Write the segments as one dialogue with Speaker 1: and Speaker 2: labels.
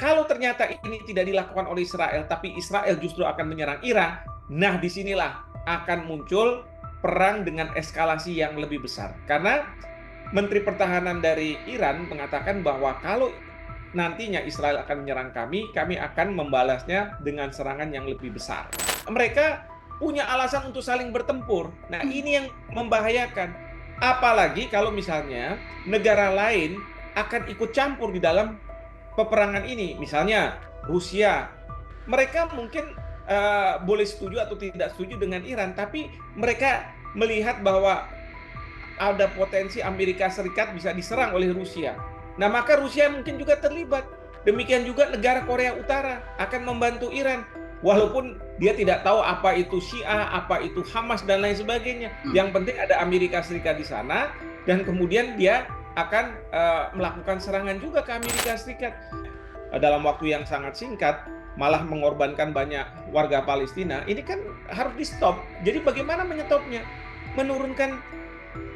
Speaker 1: Kalau ternyata ini tidak dilakukan oleh Israel, tapi Israel justru akan menyerang Iran, nah disinilah akan muncul perang dengan eskalasi yang lebih besar. Karena Menteri Pertahanan dari Iran mengatakan bahwa kalau nantinya Israel akan menyerang kami, kami akan membalasnya dengan serangan yang lebih besar. Mereka punya alasan untuk saling bertempur. Nah, ini yang membahayakan. Apalagi kalau misalnya negara lain akan ikut campur di dalam peperangan ini. Misalnya Rusia, mereka mungkin boleh setuju atau tidak setuju dengan Iran, tapi mereka melihat bahwa ada potensi Amerika Serikat bisa diserang oleh Rusia. Nah, maka Rusia mungkin juga terlibat. Demikian juga negara Korea Utara akan membantu Iran. Walaupun dia tidak tahu apa itu Syiah, apa itu Hamas, dan lain sebagainya. Yang penting ada Amerika Serikat di sana, dan kemudian dia akan melakukan serangan juga ke Amerika Serikat. Dalam waktu yang sangat singkat, malah mengorbankan banyak warga Palestina. Ini kan harus di-stop. Jadi bagaimana menyetopnya? Menurunkan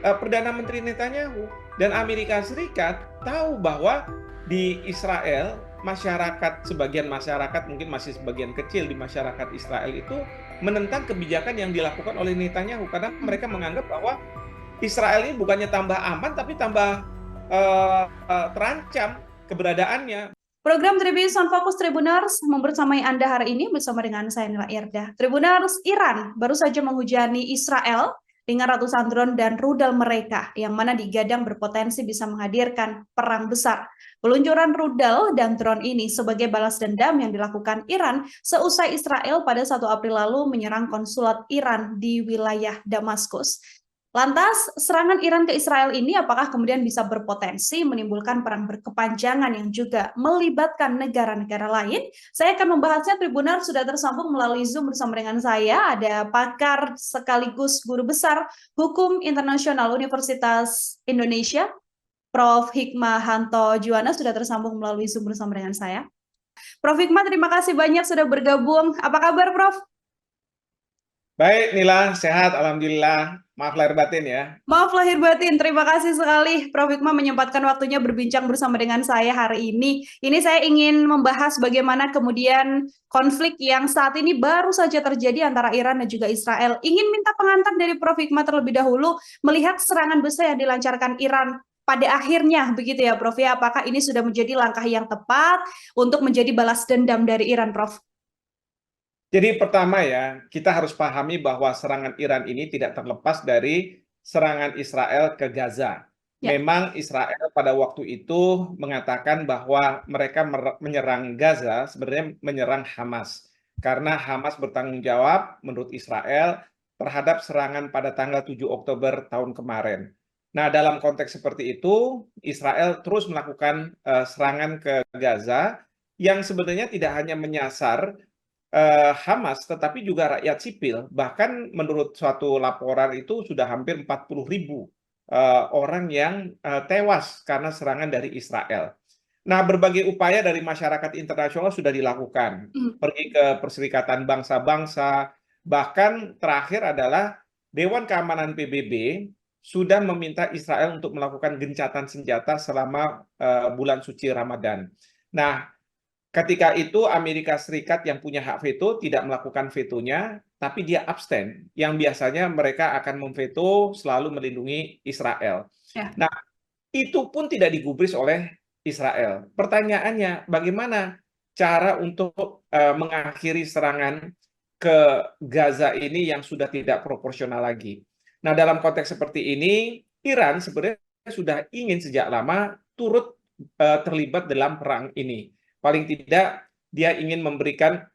Speaker 1: Perdana Menteri Netanyahu. Dan Amerika Serikat tahu bahwa di Israel, sebagian masyarakat, mungkin masih sebagian kecil di masyarakat Israel itu menentang kebijakan yang dilakukan oleh Netanyahu, karena mereka menganggap bahwa Israel ini bukannya tambah aman, tapi tambah terancam keberadaannya.
Speaker 2: Program Tribun Fokus Tribuners membersamai Anda hari ini bersama dengan saya Nila Irdah. Tribuners, Iran baru saja menghujani Israel dengan ratusan drone dan rudal mereka yang mana digadang berpotensi bisa menghadirkan perang besar. Peluncuran rudal dan drone ini sebagai balas dendam yang dilakukan Iran seusai Israel pada 1 April lalu menyerang konsulat Iran di wilayah Damaskus. Lantas, serangan Iran ke Israel ini apakah kemudian bisa berpotensi menimbulkan perang berkepanjangan yang juga melibatkan negara-negara lain? Saya akan membahasnya. Tribunar sudah tersambung melalui Zoom bersama dengan saya. Ada pakar sekaligus guru besar Hukum Internasional Universitas Indonesia, Prof. Hikmahanto Juwana sudah tersambung melalui Zoom bersama dengan saya. Prof. Hikmah, terima kasih banyak sudah bergabung. Apa kabar, Prof?
Speaker 1: Baik, Nila, sehat, alhamdulillah. Maaf lahir batin ya.
Speaker 2: Maaf lahir batin, terima kasih sekali Prof. Hikmah menyempatkan waktunya berbincang bersama dengan saya hari ini. Ini saya ingin membahas bagaimana kemudian konflik yang saat ini baru saja terjadi antara Iran dan juga Israel. Ingin minta pengantar dari Prof. Hikmah terlebih dahulu, melihat serangan besar yang dilancarkan Iran pada akhirnya, begitu ya Prof. Ya, apakah ini sudah menjadi langkah yang tepat untuk menjadi balas dendam dari Iran, Prof?
Speaker 1: Jadi pertama ya, kita harus pahami bahwa serangan Iran ini tidak terlepas dari serangan Israel ke Gaza.
Speaker 2: Ya.
Speaker 1: Memang Israel pada waktu itu mengatakan bahwa mereka menyerang Gaza, sebenarnya menyerang Hamas. Karena Hamas bertanggung jawab menurut Israel terhadap serangan pada tanggal 7 Oktober tahun kemarin. Nah, dalam konteks seperti itu, Israel terus melakukan serangan ke Gaza yang sebenarnya tidak hanya menyasar Hamas, tetapi juga rakyat sipil. Bahkan menurut suatu laporan itu sudah hampir 40.000 orang yang tewas karena serangan dari Israel. Nah, berbagai upaya dari masyarakat internasional sudah dilakukan. Pergi ke Perserikatan Bangsa-Bangsa, bahkan terakhir adalah Dewan Keamanan PBB sudah meminta Israel untuk melakukan gencatan senjata selama bulan suci Ramadan. Nah, ketika itu Amerika Serikat yang punya hak veto tidak melakukan vetonya, tapi dia abstain. Yang biasanya mereka akan memveto selalu melindungi Israel.
Speaker 2: Ya.
Speaker 1: Nah, itu pun tidak digubris oleh Israel. Pertanyaannya, bagaimana cara untuk mengakhiri serangan ke Gaza ini yang sudah tidak proporsional lagi? Nah, dalam konteks seperti ini, Iran sebenarnya sudah ingin sejak lama turut terlibat dalam perang ini. Paling tidak dia ingin memberikan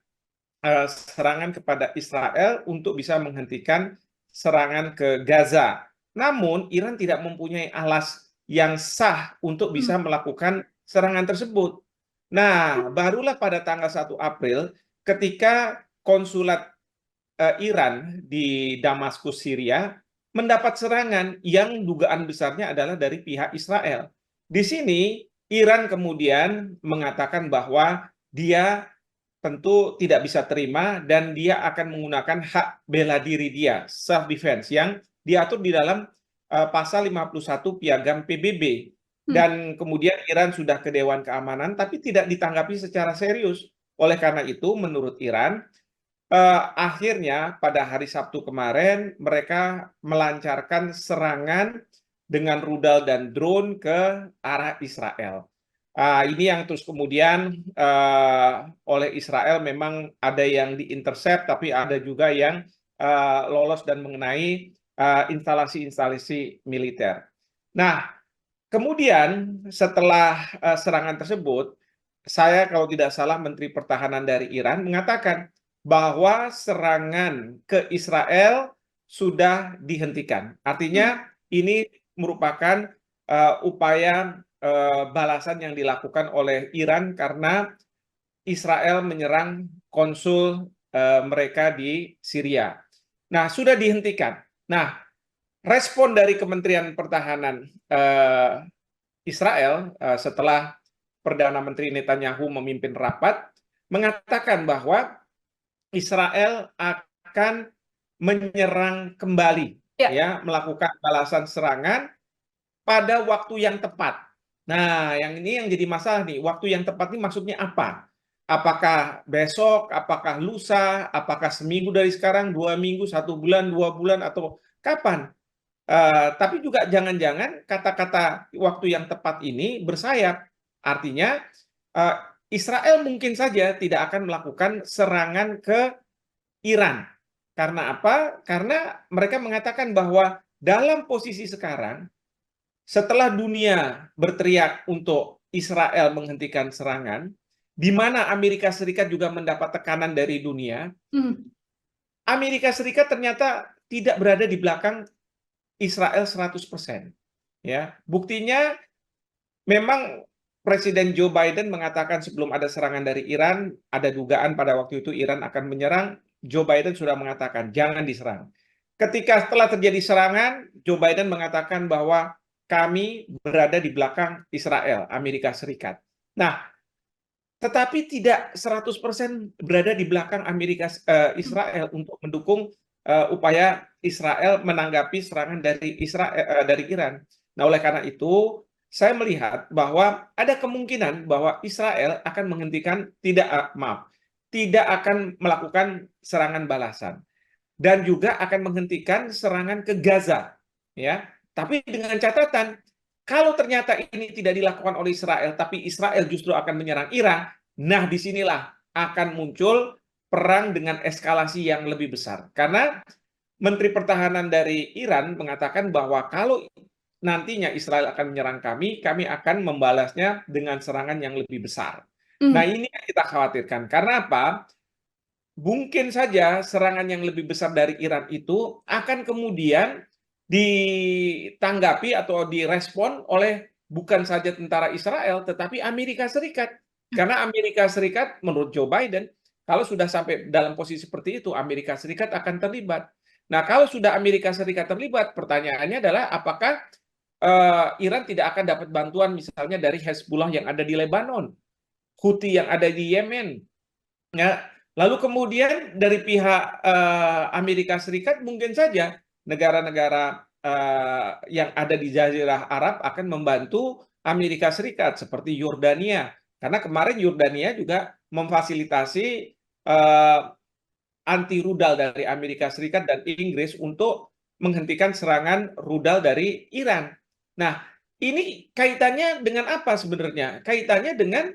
Speaker 1: serangan kepada Israel untuk bisa menghentikan serangan ke Gaza. Namun Iran tidak mempunyai alas yang sah untuk bisa melakukan serangan tersebut. Nah, barulah pada tanggal 1 April ketika konsulat Iran di Damaskus, Syria mendapat serangan yang dugaan besarnya adalah dari pihak Israel. Di sini Iran kemudian mengatakan bahwa dia tentu tidak bisa terima dan dia akan menggunakan hak bela diri dia, self defense, yang diatur di dalam pasal 51 Piagam PBB. dan kemudian Iran sudah ke Dewan Keamanan, tapi tidak ditanggapi secara serius. Oleh karena itu, menurut Iran, akhirnya pada hari Sabtu kemarin mereka melancarkan serangan dengan rudal dan drone ke arah Israel. Ini yang terus kemudian oleh Israel memang ada yang diintercept, tapi ada juga yang lolos dan mengenai instalasi-instalasi militer. Nah, kemudian setelah serangan tersebut, saya kalau tidak salah Menteri Pertahanan dari Iran mengatakan bahwa serangan ke Israel sudah dihentikan. Artinya ini merupakan upaya balasan yang dilakukan oleh Iran karena Israel menyerang konsul mereka di Syria. Nah, sudah dihentikan. Nah, respon dari Kementerian Pertahanan Israel setelah Perdana Menteri Netanyahu memimpin rapat mengatakan bahwa Israel akan menyerang kembali, ya, melakukan balasan serangan pada waktu yang tepat. Nah, yang ini yang jadi masalah nih, waktu yang tepat ini maksudnya apa? Apakah besok, apakah lusa, apakah seminggu dari sekarang, 2 minggu, 1 bulan, 2 bulan, atau kapan? Tapi juga jangan-jangan kata-kata waktu yang tepat ini bersayap. Artinya Israel mungkin saja tidak akan melakukan serangan ke Iran. Karena apa? Karena mereka mengatakan bahwa dalam posisi sekarang, setelah dunia berteriak untuk Israel menghentikan serangan, di mana Amerika Serikat juga mendapat tekanan dari dunia, Amerika Serikat ternyata tidak berada di belakang Israel 100%. Ya, buktinya memang Presiden Joe Biden mengatakan sebelum ada serangan dari Iran, ada dugaan pada waktu itu Iran akan menyerang. Joe Biden sudah mengatakan jangan diserang. Ketika setelah terjadi serangan, Joe Biden mengatakan bahwa kami berada di belakang Israel, Amerika Serikat. Nah, tetapi tidak 100% berada di belakang Israel untuk mendukung upaya Israel menanggapi serangan dari dari Iran. Nah, oleh karena itu saya melihat bahwa ada kemungkinan bahwa Israel akan menghentikan tidak akan melakukan serangan balasan dan juga akan menghentikan serangan ke Gaza, ya. Tapi dengan catatan, kalau ternyata ini tidak dilakukan oleh Israel, tapi Israel justru akan menyerang Iran, nah disinilah akan muncul perang dengan eskalasi yang lebih besar. Karena Menteri Pertahanan dari Iran mengatakan bahwa kalau nantinya Israel akan menyerang kami akan membalasnya dengan serangan yang lebih besar. Nah, ini yang kita khawatirkan. Karena apa? Mungkin saja serangan yang lebih besar dari Iran itu akan kemudian ditanggapi atau direspon oleh bukan saja tentara Israel, tetapi Amerika Serikat. Karena Amerika Serikat, menurut Joe Biden, kalau sudah sampai dalam posisi seperti itu, Amerika Serikat akan terlibat. Nah, kalau sudah Amerika Serikat terlibat, pertanyaannya adalah apakah Iran tidak akan dapat bantuan misalnya dari Hezbollah yang ada di Lebanon, Houthi yang ada di Yemen, ya. Lalu kemudian dari pihak Amerika Serikat mungkin saja negara-negara yang ada di Jazirah Arab akan membantu Amerika Serikat seperti Yordania, karena kemarin Yordania juga memfasilitasi anti rudal dari Amerika Serikat dan Inggris untuk menghentikan serangan rudal dari Iran. Nah, ini kaitannya dengan apa sebenarnya? Kaitannya dengan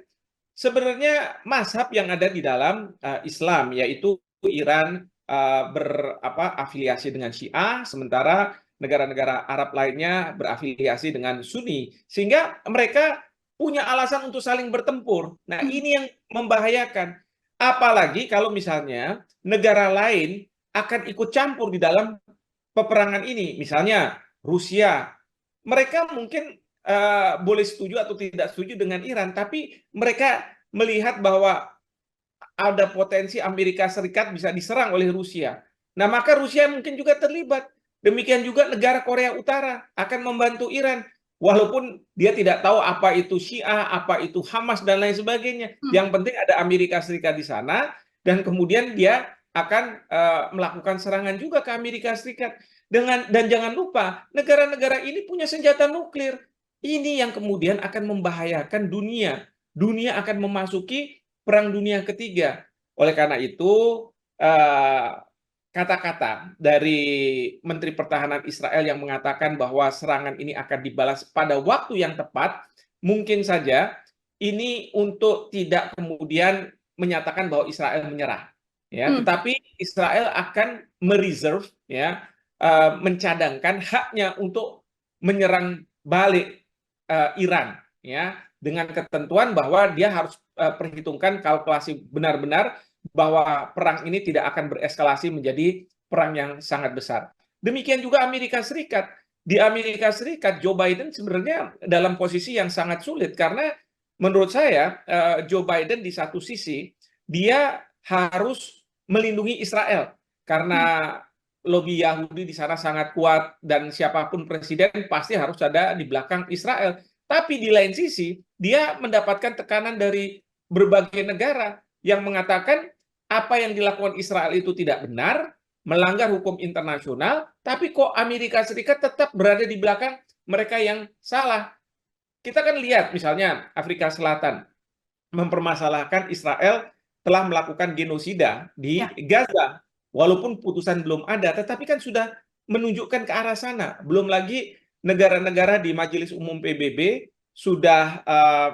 Speaker 1: sebenarnya mazhab yang ada di dalam Islam, yaitu Iran berafiliasi dengan Syiah, sementara negara-negara Arab lainnya berafiliasi dengan Sunni, sehingga mereka punya alasan untuk saling bertempur. Nah, ini yang membahayakan. Apalagi kalau misalnya negara lain akan ikut campur di dalam peperangan ini, misalnya Rusia, mereka mungkin boleh setuju atau tidak setuju dengan Iran, tapi mereka melihat bahwa ada potensi Amerika Serikat bisa diserang oleh Rusia. Nah, maka Rusia mungkin juga terlibat. Demikian juga negara Korea Utara akan membantu Iran. Walaupun dia tidak tahu apa itu Syiah, apa itu Hamas, dan lain sebagainya. Yang penting ada Amerika Serikat di sana, dan kemudian dia akan melakukan serangan juga ke Amerika Serikat. Dan jangan lupa, negara-negara ini punya senjata nuklir Ini yang kemudian akan membahayakan dunia. Dunia akan memasuki Perang Dunia Ketiga. Oleh karena itu, kata-kata dari Menteri Pertahanan Israel yang mengatakan bahwa serangan ini akan dibalas pada waktu yang tepat, mungkin saja ini untuk tidak kemudian menyatakan bahwa Israel menyerah. Ya, tetapi Israel akan mereserve, ya, mencadangkan haknya untuk menyerang balik Iran, ya, dengan ketentuan bahwa dia harus perhitungkan kalkulasi benar-benar bahwa perang ini tidak akan bereskalasi menjadi perang yang sangat besar. Demikian juga Amerika Serikat. Di Amerika Serikat, Joe Biden sebenarnya dalam posisi yang sangat sulit karena menurut saya Joe Biden di satu sisi dia harus melindungi Israel karena lobi Yahudi di sana sangat kuat dan siapapun presiden pasti harus ada di belakang Israel. Tapi di lain sisi, dia mendapatkan tekanan dari berbagai negara yang mengatakan apa yang dilakukan Israel itu tidak benar, melanggar hukum internasional, tapi kok Amerika Serikat tetap berada di belakang mereka yang salah. Kita kan lihat misalnya Afrika Selatan mempermasalahkan Israel telah melakukan genosida di Gaza. Walaupun putusan belum ada, tetapi kan sudah menunjukkan ke arah sana. Belum lagi negara-negara di Majelis Umum PBB sudah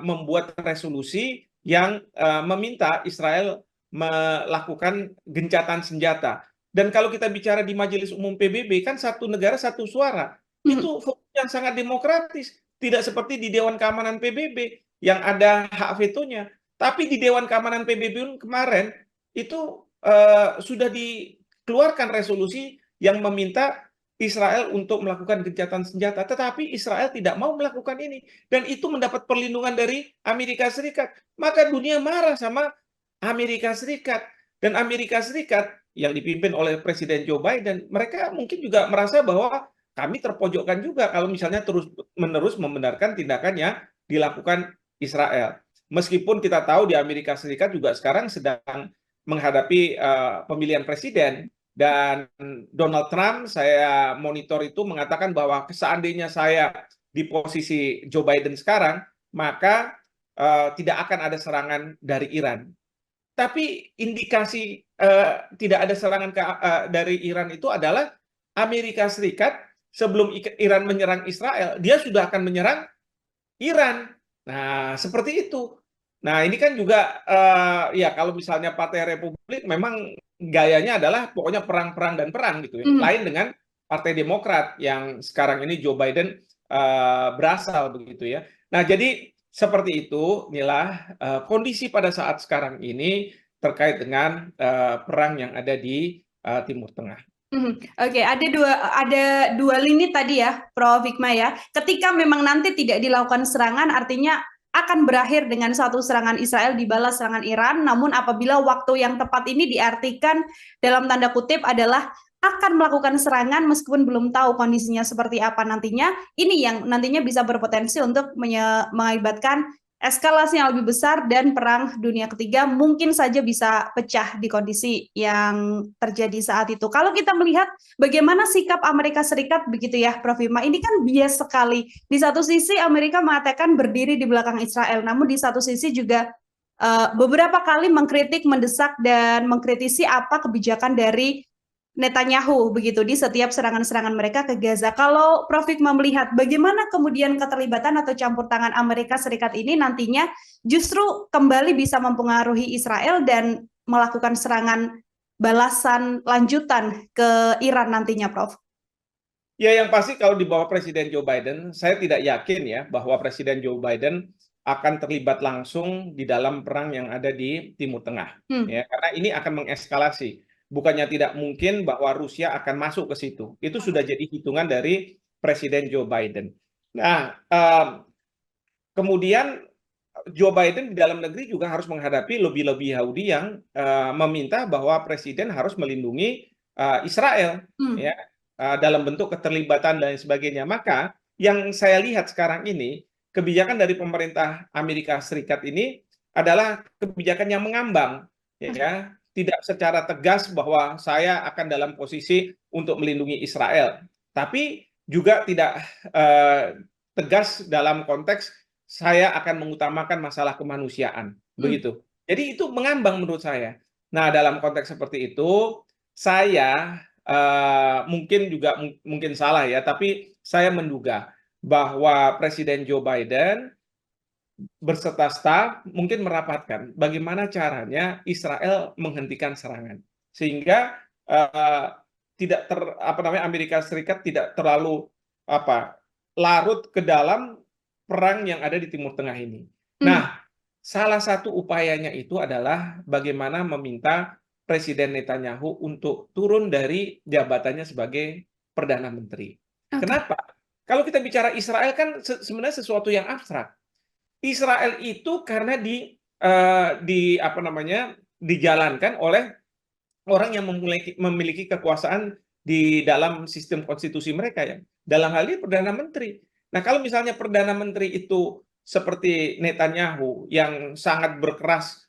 Speaker 1: membuat resolusi yang meminta Israel melakukan gencatan senjata. Dan kalau kita bicara di Majelis Umum PBB, kan satu negara satu suara. Itu yang sangat demokratis. Tidak seperti di Dewan Keamanan PBB yang ada hak vetonya. Tapi di Dewan Keamanan PBB kemarin itu sudah dikeluarkan resolusi yang meminta Israel untuk melakukan gencatan senjata. Tetapi Israel tidak mau melakukan ini. Dan itu mendapat perlindungan dari Amerika Serikat. Maka dunia marah sama Amerika Serikat. Dan Amerika Serikat yang dipimpin oleh Presiden Joe Biden, mereka mungkin juga merasa bahwa kami terpojokkan juga kalau misalnya terus-menerus membenarkan tindakan yang dilakukan Israel. Meskipun kita tahu di Amerika Serikat juga sekarang sedang menghadapi pemilihan presiden dan Donald Trump, saya monitor itu mengatakan bahwa seandainya saya di posisi Joe Biden sekarang, maka tidak akan ada serangan dari Iran. Tapi indikasi tidak ada serangan dari Iran itu adalah Amerika Serikat sebelum Iran menyerang Israel, dia sudah akan menyerang Iran. Nah, seperti itu. Nah, ini kan juga ya kalau misalnya Partai Republik memang gayanya adalah pokoknya perang-perang dan perang gitu ya. Lain dengan Partai Demokrat yang sekarang ini Joe Biden berasal begitu ya. Nah, jadi seperti itu inilah kondisi pada saat sekarang ini terkait dengan perang yang ada di Timur Tengah.
Speaker 2: Oke, ada dua lini tadi ya, Prof. Hikmah ya. Ketika memang nanti tidak dilakukan serangan, artinya akan berakhir dengan satu serangan Israel dibalas serangan Iran. Namun apabila waktu yang tepat ini diartikan dalam tanda kutip adalah akan melakukan serangan meskipun belum tahu kondisinya seperti apa nantinya, ini yang nantinya bisa berpotensi untuk mengakibatkan eskalasi yang lebih besar dan perang dunia ketiga mungkin saja bisa pecah di kondisi yang terjadi saat itu. Kalau kita melihat bagaimana sikap Amerika Serikat begitu ya, Prof. Hima, ini kan bias sekali. Di satu sisi Amerika mengatakan berdiri di belakang Israel, namun di satu sisi juga beberapa kali mengkritik, mendesak, dan mengkritisi apa kebijakan dari Netanyahu begitu di setiap serangan-serangan mereka ke Gaza. Kalau Prof. Hikmah melihat bagaimana kemudian keterlibatan atau campur tangan Amerika Serikat ini nantinya justru kembali bisa mempengaruhi Israel dan melakukan serangan balasan lanjutan ke Iran nantinya, Prof.
Speaker 1: Ya, yang pasti kalau di bawah Presiden Joe Biden, saya tidak yakin ya bahwa Presiden Joe Biden akan terlibat langsung di dalam perang yang ada di Timur Tengah. Ya, karena ini akan mengeskalasi. Bukannya tidak mungkin bahwa Rusia akan masuk ke situ. Itu sudah jadi hitungan dari Presiden Joe Biden. Nah, kemudian Joe Biden di dalam negeri juga harus menghadapi lobby-lobby Yahudi yang meminta bahwa Presiden harus melindungi Israel, ya, dalam bentuk keterlibatan dan sebagainya. Maka yang saya lihat sekarang ini, kebijakan dari pemerintah Amerika Serikat ini adalah kebijakan yang mengambang, ya. Tidak secara tegas bahwa saya akan dalam posisi untuk melindungi Israel, tapi juga tidak tegas dalam konteks saya akan mengutamakan masalah kemanusiaan, begitu. Jadi itu mengambang menurut saya. Nah, dalam konteks seperti itu, saya mungkin juga mungkin salah ya, tapi saya menduga bahwa Presiden Joe Biden berserta staf mungkin merapatkan bagaimana caranya Israel menghentikan serangan sehingga eh, tidak Amerika Serikat tidak terlalu larut ke dalam perang yang ada di Timur Tengah ini.
Speaker 2: Hmm.
Speaker 1: Nah, salah satu upayanya itu adalah bagaimana meminta Presiden Netanyahu untuk turun dari jabatannya sebagai Perdana Menteri.
Speaker 2: Oke.
Speaker 1: Kenapa? Kalau kita bicara Israel kan sebenarnya sesuatu yang abstrak. Israel itu karena dijalankan oleh orang yang memiliki kekuasaan di dalam sistem konstitusi mereka ya. Dalam hal ini Perdana Menteri. Nah, kalau misalnya Perdana Menteri itu seperti Netanyahu yang sangat berkeras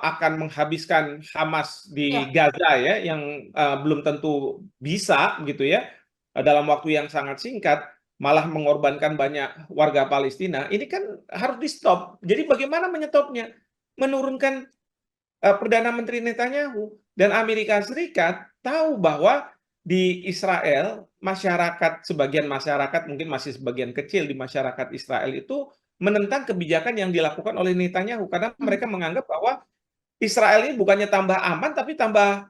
Speaker 1: akan menghabiskan Hamas di
Speaker 2: Ya.
Speaker 1: Gaza ya, yang belum tentu bisa gitu ya, dalam waktu yang sangat singkat, malah mengorbankan banyak warga Palestina, ini kan harus di-stop. Jadi bagaimana menyetopnya? Menurunkan Perdana Menteri Netanyahu. Dan Amerika Serikat tahu bahwa di Israel, sebagian masyarakat, mungkin masih sebagian kecil di masyarakat Israel itu menentang kebijakan yang dilakukan oleh Netanyahu. Karena mereka menganggap bahwa Israel ini bukannya tambah aman, tapi tambah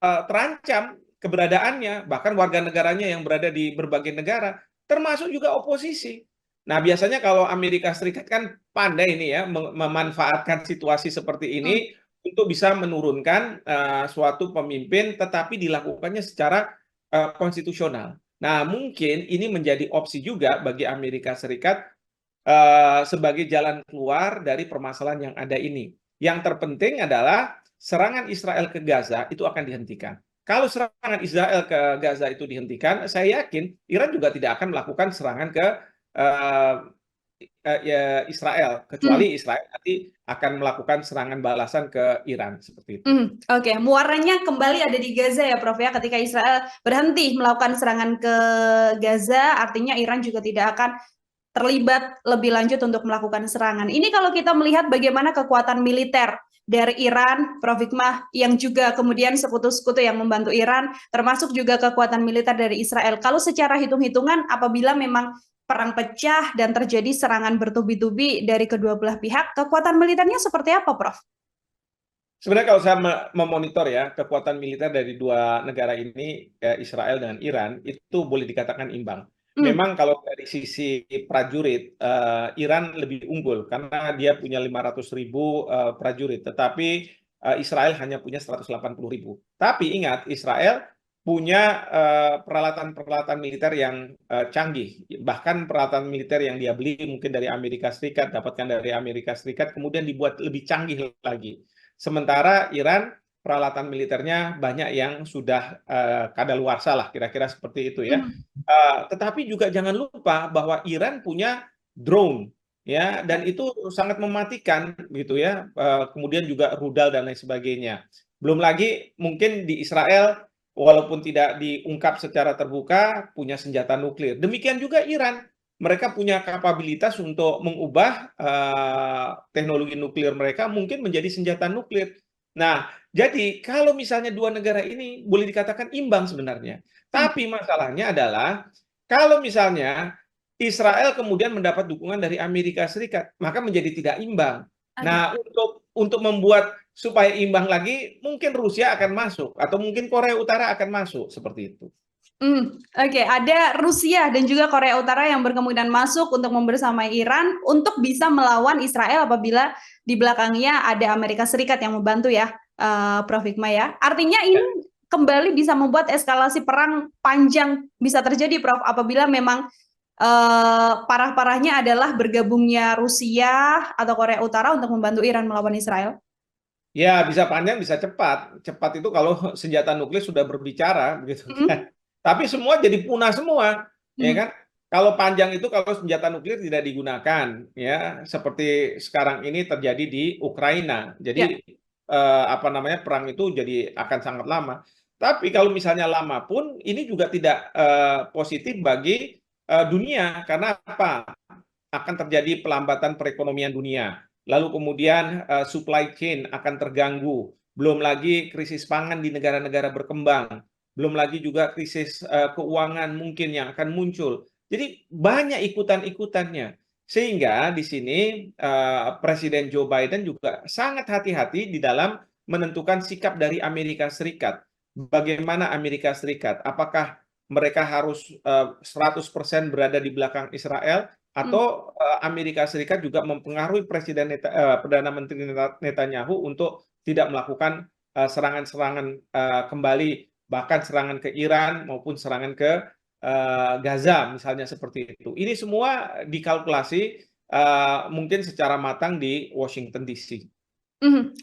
Speaker 1: terancam keberadaannya, bahkan warga negaranya yang berada di berbagai negara, termasuk juga oposisi. Nah, biasanya kalau Amerika Serikat kan pandai ini ya, memanfaatkan situasi seperti ini untuk bisa menurunkan suatu pemimpin, tetapi dilakukannya secara konstitusional. Nah, mungkin ini menjadi opsi juga bagi Amerika Serikat sebagai jalan keluar dari permasalahan yang ada ini. Yang terpenting adalah serangan Israel ke Gaza itu akan dihentikan. Kalau serangan Israel ke Gaza itu dihentikan, saya yakin Iran juga tidak akan melakukan serangan ke Israel, kecuali Israel nanti akan melakukan serangan balasan ke Iran seperti itu.
Speaker 2: Oke, muaranya kembali ada di Gaza ya, Prof ya. Ketika Israel berhenti melakukan serangan ke Gaza, artinya Iran juga tidak akan terlibat lebih lanjut untuk melakukan serangan. Ini kalau kita melihat bagaimana kekuatan militer dari Iran, Prof Hikmah, yang juga kemudian sekutu-sekutu yang membantu Iran, termasuk juga kekuatan militer dari Israel. Kalau secara hitung-hitungan, apabila memang perang pecah dan terjadi serangan bertubi-tubi dari kedua belah pihak, kekuatan militernya seperti apa, Prof?
Speaker 1: Sebenarnya kalau saya memonitor ya, kekuatan militer dari dua negara ini, Israel dan Iran, itu boleh dikatakan imbang. Memang kalau dari sisi prajurit, Iran lebih unggul karena dia punya 500.000 prajurit, tetapi Israel hanya punya 180.000. Tapi ingat, Israel punya peralatan-peralatan militer yang canggih. Bahkan peralatan militer yang dia beli mungkin dari Amerika Serikat, dapatkan dari Amerika Serikat, kemudian dibuat lebih canggih lagi. Sementara Iran peralatan militernya banyak yang sudah kadaluarsa lah, kira-kira seperti itu ya. Tetapi juga jangan lupa bahwa Iran punya drone ya, dan itu sangat mematikan gitu ya. Kemudian juga rudal dan lain sebagainya. Belum lagi mungkin di Israel walaupun tidak diungkap secara terbuka punya senjata nuklir. Demikian juga Iran. Mereka punya kapabilitas untuk mengubah teknologi nuklir mereka mungkin menjadi senjata nuklir. Nah, jadi kalau misalnya dua negara ini boleh dikatakan imbang sebenarnya. Tapi masalahnya adalah kalau misalnya Israel kemudian mendapat dukungan dari Amerika Serikat, maka menjadi tidak imbang. Nah, untuk membuat supaya imbang lagi, mungkin Rusia akan masuk atau mungkin Korea Utara akan masuk seperti itu.
Speaker 2: Oke, ada Rusia dan juga Korea Utara yang berkemungkinan masuk untuk membersamai Iran untuk bisa melawan Israel apabila di belakangnya ada Amerika Serikat yang membantu ya, Prof Hikmah ya. Artinya ini kembali bisa membuat eskalasi perang panjang bisa terjadi, Prof, apabila memang parah-parahnya adalah bergabungnya Rusia atau Korea Utara untuk membantu Iran melawan Israel.
Speaker 1: Ya, bisa panjang, bisa cepat. Cepat itu kalau senjata nuklir sudah berbicara, begitu kan. Tapi semua jadi punah semua, ya kan? Kalau panjang itu kalau senjata nuklir tidak digunakan, ya seperti sekarang ini terjadi di Ukraina. Jadi perang itu jadi akan sangat lama. Tapi kalau misalnya lama pun, ini juga tidak positif bagi dunia. Karena apa? Akan terjadi pelambatan perekonomian dunia. Lalu kemudian supply chain akan terganggu. Belum lagi krisis pangan di negara-negara berkembang. Belum lagi juga krisis keuangan mungkin yang akan muncul. Jadi banyak ikutan-ikutannya. Sehingga di sini Presiden Joe Biden juga sangat hati-hati di dalam menentukan sikap dari Amerika Serikat. Bagaimana Amerika Serikat? Apakah mereka harus 100% berada di belakang Israel, atau Amerika Serikat juga mempengaruhi Perdana Menteri Netanyahu untuk tidak melakukan serangan-serangan kembali, bahkan serangan ke Iran maupun serangan ke Gaza misalnya seperti itu. Ini semua dikalkulasi mungkin secara matang di Washington DC.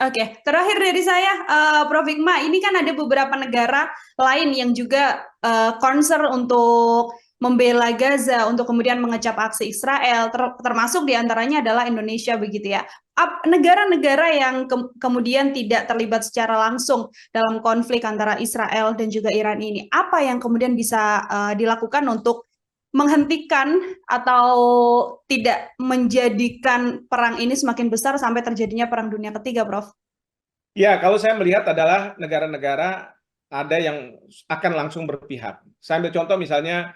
Speaker 2: Oke. Terakhir dari saya, Prof. Hikmah, ini kan ada beberapa negara lain yang juga concern untuk membela Gaza, untuk kemudian mengecap aksi Israel, termasuk diantaranya adalah Indonesia begitu ya. Negara-negara yang kemudian tidak terlibat secara langsung dalam konflik antara Israel dan juga Iran ini, apa yang kemudian bisa dilakukan untuk menghentikan atau tidak menjadikan perang ini semakin besar sampai terjadinya perang dunia ketiga, Prof?
Speaker 1: Ya, kalau saya melihat adalah negara-negara ada yang akan langsung berpihak. Saya ambil contoh misalnya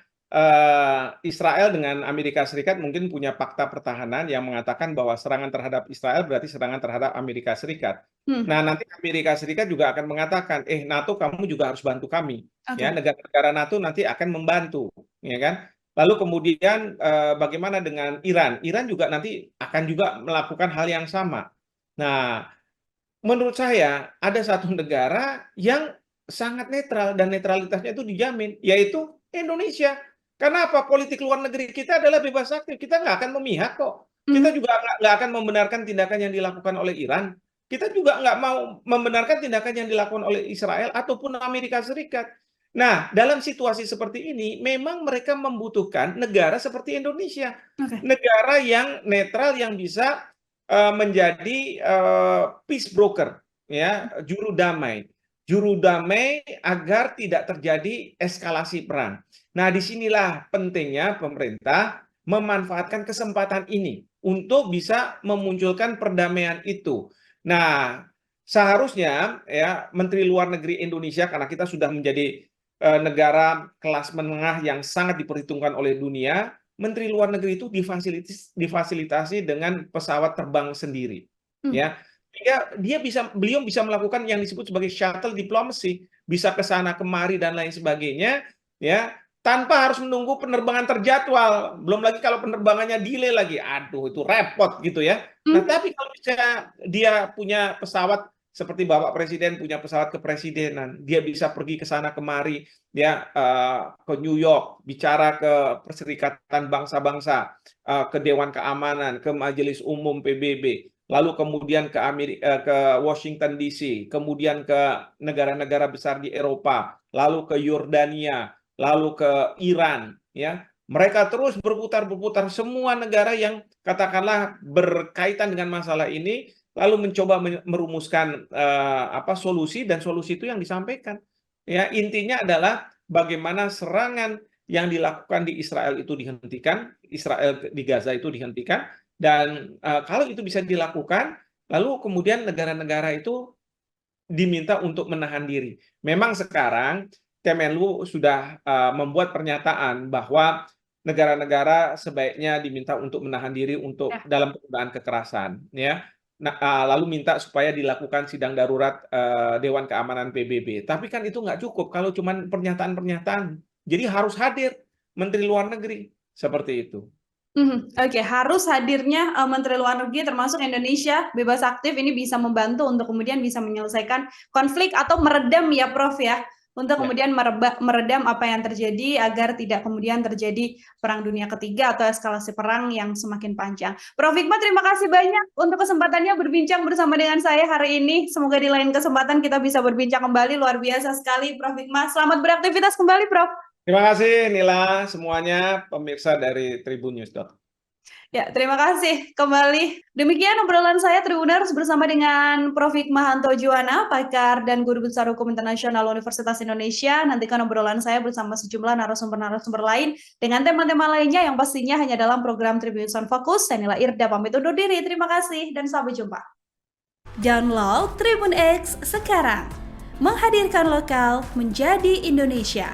Speaker 1: Israel dengan Amerika Serikat mungkin punya fakta pertahanan yang mengatakan bahwa serangan terhadap Israel berarti serangan terhadap Amerika Serikat. Nah, nanti Amerika Serikat juga akan mengatakan, NATO kamu juga harus bantu kami. Ya, negara-negara NATO nanti akan membantu, ya kan? Lalu kemudian bagaimana dengan Iran? Iran juga nanti akan juga melakukan hal yang sama. Nah, menurut saya ada satu negara yang sangat netral dan netralitasnya itu dijamin, yaitu Indonesia. Karena apa? Politik luar negeri kita adalah bebas aktif. Kita nggak akan memihak kok. Kita juga nggak akan membenarkan tindakan yang dilakukan oleh Iran. Kita juga nggak mau membenarkan tindakan yang dilakukan oleh Israel ataupun Amerika Serikat. Nah, dalam situasi seperti ini, memang mereka membutuhkan negara seperti Indonesia. Negara yang netral, yang bisa menjadi peace broker, ya, juru damai agar tidak terjadi eskalasi perang. Nah, disinilah pentingnya pemerintah memanfaatkan kesempatan ini untuk bisa memunculkan perdamaian itu. Nah, seharusnya ya Menteri Luar Negeri Indonesia, karena kita sudah menjadi negara kelas menengah yang sangat diperhitungkan oleh dunia, Menteri Luar Negeri itu difasilitasi dengan pesawat terbang sendiri, ya. Sehingga beliau bisa melakukan yang disebut sebagai shuttle diplomacy, bisa ke sana kemari dan lain sebagainya, ya, tanpa harus menunggu penerbangan terjadwal. Belum lagi kalau penerbangannya delay lagi, aduh itu repot gitu ya. Nah, tapi kalau misalnya dia punya pesawat seperti Bapak Presiden punya pesawat kepresidenan, dia bisa pergi ke sana kemari, ya, ke New York, bicara ke Perserikatan Bangsa-Bangsa, ke Dewan Keamanan, ke Majelis Umum PBB, lalu kemudian ke Washington DC, kemudian ke negara-negara besar di Eropa, lalu ke Yordania, lalu ke Iran, ya. Mereka terus berputar-berputar semua negara yang katakanlah berkaitan dengan masalah ini, lalu mencoba merumuskan solusi, dan solusi itu yang disampaikan. Ya, intinya adalah bagaimana serangan yang dilakukan di Israel itu dihentikan, Israel di Gaza itu dihentikan, dan kalau itu bisa dilakukan, lalu kemudian negara-negara itu diminta untuk menahan diri. Memang sekarang Kemenlu sudah membuat pernyataan bahwa negara-negara sebaiknya diminta untuk menahan diri untuk dalam penggunaan kekerasan, ya. Nah, lalu minta supaya dilakukan sidang darurat Dewan Keamanan PBB. Tapi kan itu nggak cukup kalau cuma pernyataan-pernyataan. Jadi harus hadir Menteri Luar Negeri seperti itu.
Speaker 2: Oke, harus hadirnya Menteri Luar Negeri termasuk Indonesia bebas aktif ini bisa membantu untuk kemudian bisa menyelesaikan konflik atau meredam ya, Prof ya, untuk kemudian meredam apa yang terjadi agar tidak kemudian terjadi perang dunia ketiga atau eskalasi perang yang semakin panjang. Prof Hikmah, terima kasih banyak untuk kesempatannya berbincang bersama dengan saya hari ini. Semoga di lain kesempatan kita bisa berbincang kembali. Luar biasa sekali, Prof Hikmah. Selamat beraktivitas kembali, Prof.
Speaker 1: Terima kasih Nila, semuanya pemirsa dari Tribun News.
Speaker 2: Ya, terima kasih kembali. Demikian obrolan saya Tribuners bersama dengan Prof. Hikmahanto Juwana, pakar dan guru besar hukum internasional Universitas Indonesia. Nantikan obrolan saya bersama sejumlah narasumber-narasumber lain dengan tema-tema lainnya yang pastinya hanya dalam program Tribun Sound Focus. Saya Nila Irda pamit undur diri. Terima kasih dan sampai jumpa. Download Tribun X sekarang. Menghadirkan lokal menjadi Indonesia.